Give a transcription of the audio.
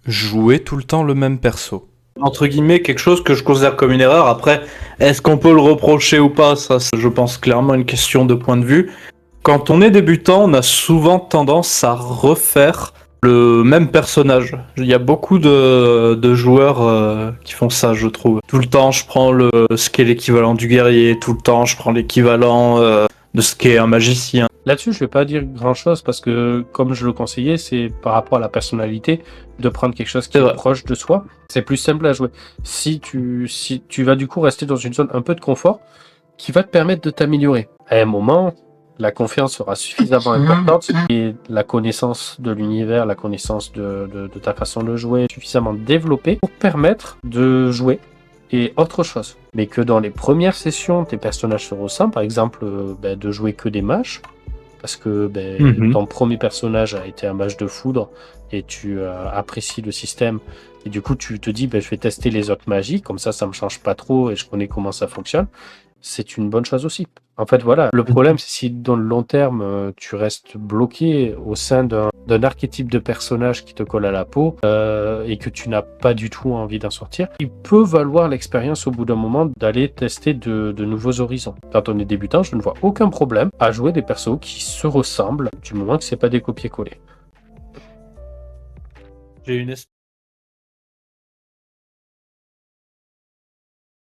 jouer tout le temps le même perso. Entre guillemets, quelque chose que je considère comme une erreur. Après, est-ce qu'on peut le reprocher ou pas? Ça, c'est, je pense, clairement une question de point de vue. Quand on est débutant, on a souvent tendance à refaire le même personnage. Il y a beaucoup de joueurs qui font ça, je trouve. Tout le temps, je prends ce qui est l'équivalent du guerrier. Tout le temps, je prends l'équivalent de ce qu'est un magicien. Là-dessus, je vais pas dire grand-chose parce que, comme je le conseillais, c'est par rapport à la personnalité de prendre quelque chose qui C'est est vrai. proche de soi. C'est plus simple à jouer. Si tu vas du coup rester dans une zone un peu de confort qui va te permettre de t'améliorer. À un moment, la confiance sera suffisamment importante et la connaissance de l'univers, la connaissance de ta façon de jouer suffisamment développée pour permettre de jouer et autre chose. Mais que dans les premières sessions, tes personnages se ressemblent, par exemple, de jouer que des mages, parce que ton premier personnage a été un mage de foudre et tu apprécies le système. Et du coup, tu te dis, je vais tester les autres magies, comme ça me change pas trop et je connais comment ça fonctionne. C'est une bonne chose aussi. En fait, voilà, le problème, c'est si dans le long terme, tu restes bloqué au sein d'un archétype de personnage qui te colle à la peau et que tu n'as pas du tout envie d'en sortir, il peut valoir l'expérience au bout d'un moment d'aller tester de nouveaux horizons. Quand on est débutant, je ne vois aucun problème à jouer des persos qui se ressemblent du moment que c'est pas des copier-coller. J'ai une